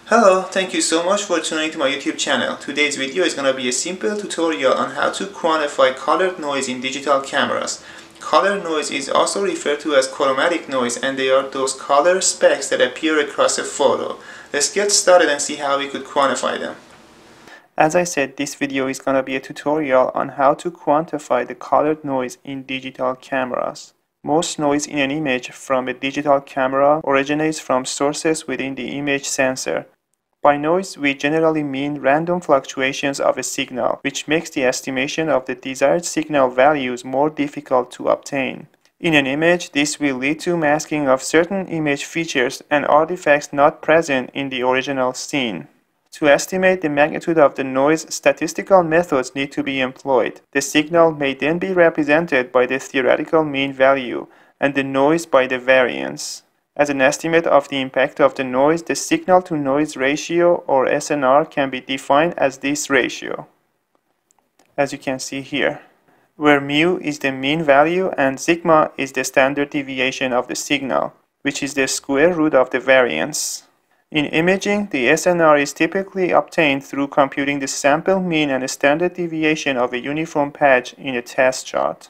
Hello, thank you so much for tuning to my YouTube channel. Today's video is going to be a simple tutorial on how to quantify colored noise in digital cameras. Color noise is also referred to as chromatic noise, and they are those color specks that appear across a photo. Let's get started and see how we could quantify them. As I said, this video is going to be a tutorial on how to quantify the colored noise in digital cameras. Most noise in an image from a digital camera originates from sources within the image sensor. By noise, we generally mean random fluctuations of a signal, which makes the estimation of the desired signal values more difficult to obtain. In an image, this will lead to masking of certain image features and artifacts not present in the original scene. To estimate the magnitude of the noise, statistical methods need to be employed. The signal may then be represented by the theoretical mean value, and the noise by the variance. As an estimate of the impact of the noise, the signal-to-noise ratio, or SNR, can be defined as this ratio, as you can see here, where mu is the mean value and sigma is the standard deviation of the signal, which is the square root of the variance. In imaging, the SNR is typically obtained through computing the sample mean and standard deviation of a uniform patch in a test chart.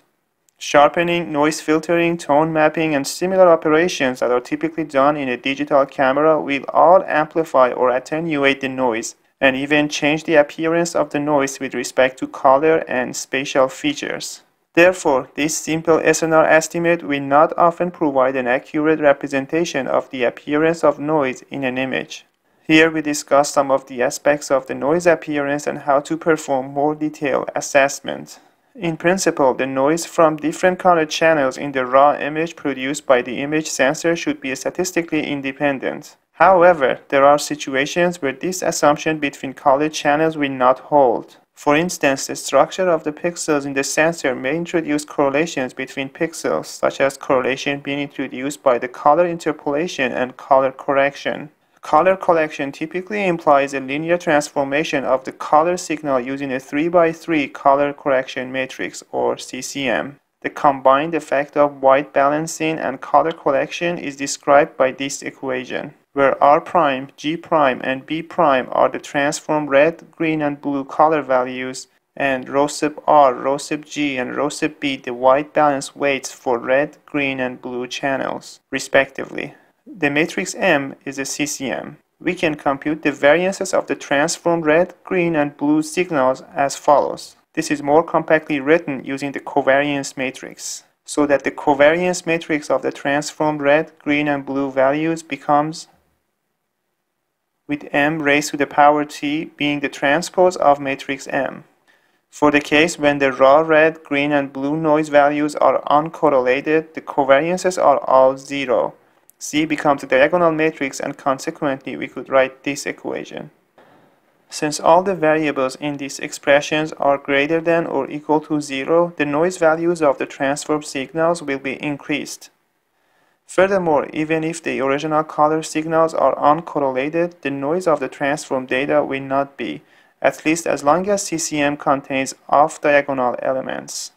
Sharpening, noise filtering, tone mapping, and similar operations that are typically done in a digital camera will all amplify or attenuate the noise, and even change the appearance of the noise with respect to color and spatial features. Therefore, this simple SNR estimate will not often provide an accurate representation of the appearance of noise in an image. Here we discuss some of the aspects of the noise appearance and how to perform more detailed assessment. In principle, the noise from different color channels in the raw image produced by the image sensor should be statistically independent. However, there are situations where this assumption between color channels will not hold. For instance, the structure of the pixels in the sensor may introduce correlations between pixels, such as correlation being introduced by the color interpolation and color correction. Color correction typically implies a linear transformation of the color signal using a 3x3 color correction matrix, or CCM. The combined effect of white balancing and color correction is described by this equation, where R', G', and B' are the transformed red, green, and blue color values, and ρ sub R, ρ sub G, and ρ sub B the white balance weights for red, green, and blue channels, respectively. The matrix M is a CCM. We can compute the variances of the transformed red, green, and blue signals as follows. This is more compactly written using the covariance matrix, so that the covariance matrix of the transformed red, green, and blue values becomes, with M raised to the power T being the transpose of matrix M. For the case when the raw red, green, and blue noise values are uncorrelated, the covariances are all zero. C becomes a diagonal matrix, and consequently we could write this equation. Since all the variables in these expressions are greater than or equal to 0, the noise values of the transformed signals will be increased. Furthermore, even if the original color signals are uncorrelated, the noise of the transformed data will not be, at least as long as CCM contains off-diagonal elements.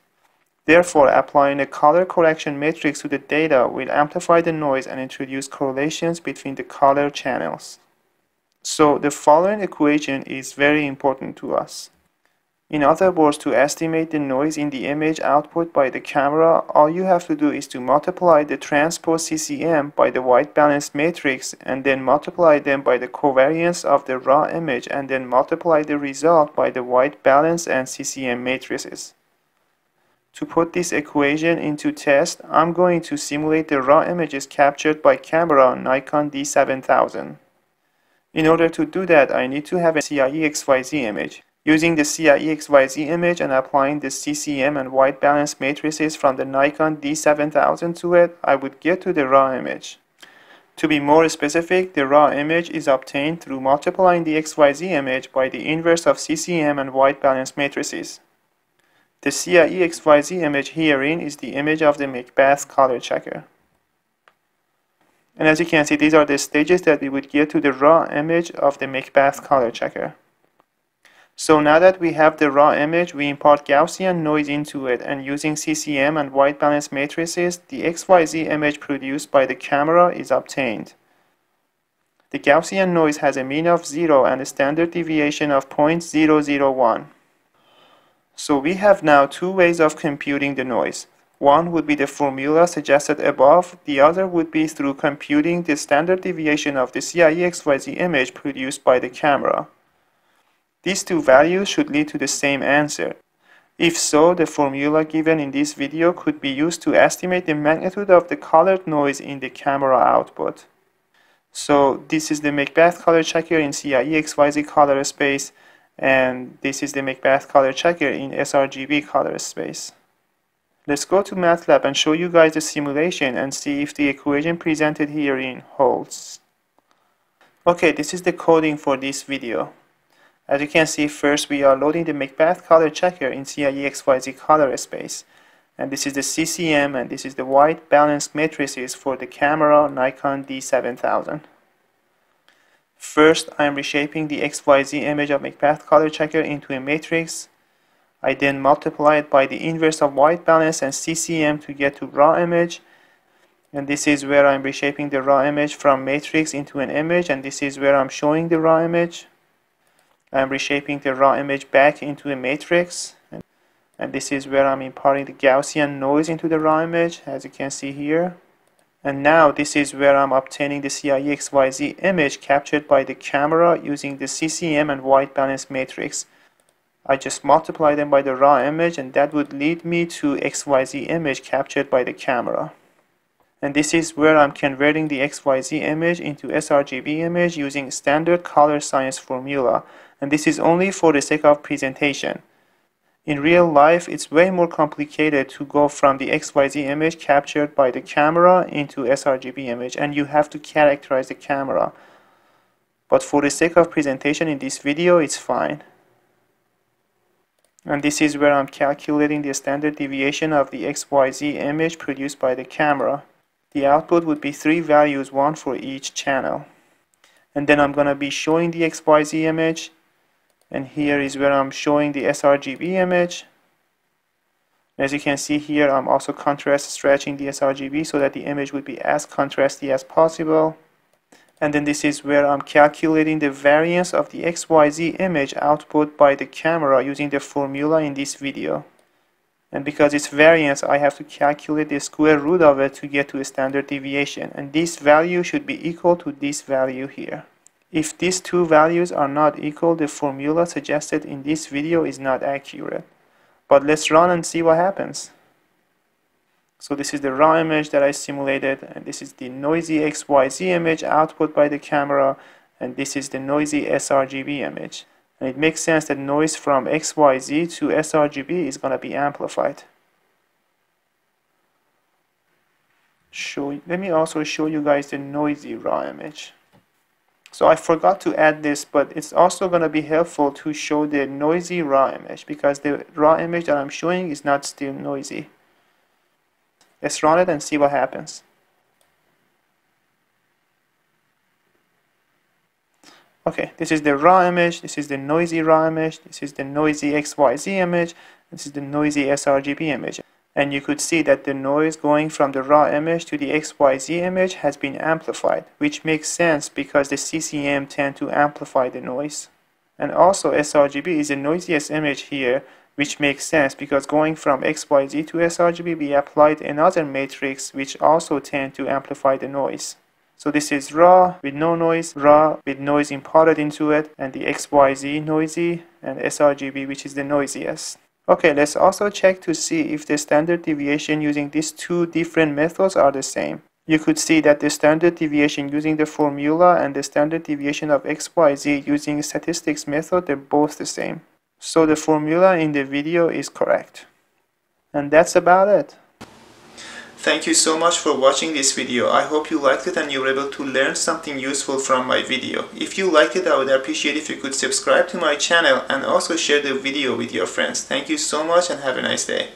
Therefore, applying a color correction matrix to the data will amplify the noise and introduce correlations between the color channels. So, the following equation is very important to us. In other words, to estimate the noise in the image output by the camera, all you have to do is to multiply the transpose CCM by the white balance matrix, and then multiply them by the covariance of the raw image, and then multiply the result by the white balance and CCM matrices. To put this equation into test, I'm going to simulate the raw images captured by camera on Nikon D7000. In order to do that, I need to have a CIE-XYZ image. Using the CIE-XYZ image and applying the CCM and white balance matrices from the Nikon D7000 to it, I would get to the raw image. To be more specific, the raw image is obtained through multiplying the XYZ image by the inverse of CCM and white balance matrices. The CIE-XYZ image herein is the image of the Macbeth color checker. And as you can see, these are the stages that we would get to the raw image of the Macbeth color checker. So now that we have the raw image, we impart Gaussian noise into it, and using CCM and white balance matrices, the XYZ image produced by the camera is obtained. The Gaussian noise has a mean of 0 and a standard deviation of 0.001. So we have now two ways of computing the noise. One would be the formula suggested above, the other would be through computing the standard deviation of the CIE XYZ image produced by the camera. These two values should lead to the same answer. If so, the formula given in this video could be used to estimate the magnitude of the colored noise in the camera output. So this is the Macbeth color checker in CIE XYZ color space, and this is the Macbeth color checker in sRGB color space. Let's go to MATLAB and show you guys the simulation and see if the equation presented herein holds. Okay, this is the coding for this video. As you can see, first we are loading the Macbeth color checker in CIE XYZ color space. And this is the CCM and this is the white balanced matrices for the camera Nikon D7000. First, I am reshaping the XYZ image of Macbeth color checker into a matrix. I then multiply it by the inverse of white balance and CCM to get to raw image. And this is where I'm reshaping the raw image from matrix into an image, and this is where I'm showing the raw image. I'm reshaping the raw image back into a matrix, and this is where I'm imparting the Gaussian noise into the raw image, as you can see here. And now this is where I'm obtaining the CIE XYZ image captured by the camera using the CCM and white balance matrix. I just multiply them by the raw image, and that would lead me to XYZ image captured by the camera. And this is where I'm converting the XYZ image into sRGB image using standard color science formula. And this is only for the sake of presentation. In real life, it's way more complicated to go from the XYZ image captured by the camera into sRGB image, and you have to characterize the camera. But for the sake of presentation in this video, it's fine. And this is where I'm calculating the standard deviation of the XYZ image produced by the camera. The output would be 3 values, one for each channel. And then I'm going to be showing the XYZ image. And here is where I'm showing the sRGB image. As you can see here, I'm also contrast stretching the sRGB so that the image would be as contrasty as possible. And then this is where I'm calculating the variance of the XYZ image output by the camera using the formula in this video. And because it's variance, I have to calculate the square root of it to get to a standard deviation. And this value should be equal to this value here. If these two values are not equal, the formula suggested in this video is not accurate. But let's run and see what happens. So this is the raw image that I simulated, and this is the noisy XYZ image output by the camera, and this is the noisy sRGB image. And it makes sense that noise from XYZ to sRGB is going to be amplified. Let me also show you guys the noisy raw image. So I forgot to add this, but it's also going to be helpful to show the noisy raw image because the raw image that I'm showing is not still noisy. Let's run it and see what happens. Okay, this is the raw image, this is the noisy raw image, this is the noisy XYZ image, this is the noisy sRGB image. And you could see that the noise going from the raw image to the XYZ image has been amplified, which makes sense because the CCM tend to amplify the noise. And also sRGB is the noisiest image here, which makes sense because going from XYZ to sRGB we applied another matrix which also tend to amplify the noise. So this is raw with no noise, raw with noise imparted into it, and the XYZ noisy, and sRGB which is the noisiest. Okay, let's also check to see if the standard deviation using these two different methods are the same. You could see that the standard deviation using the formula and the standard deviation of XYZ using statistics method, they're both the same. So the formula in the video is correct. And that's about it. Thank you so much for watching this video. I hope you liked it and you were able to learn something useful from my video. If you liked it, I would appreciate if you could subscribe to my channel and also share the video with your friends. Thank you so much and have a nice day.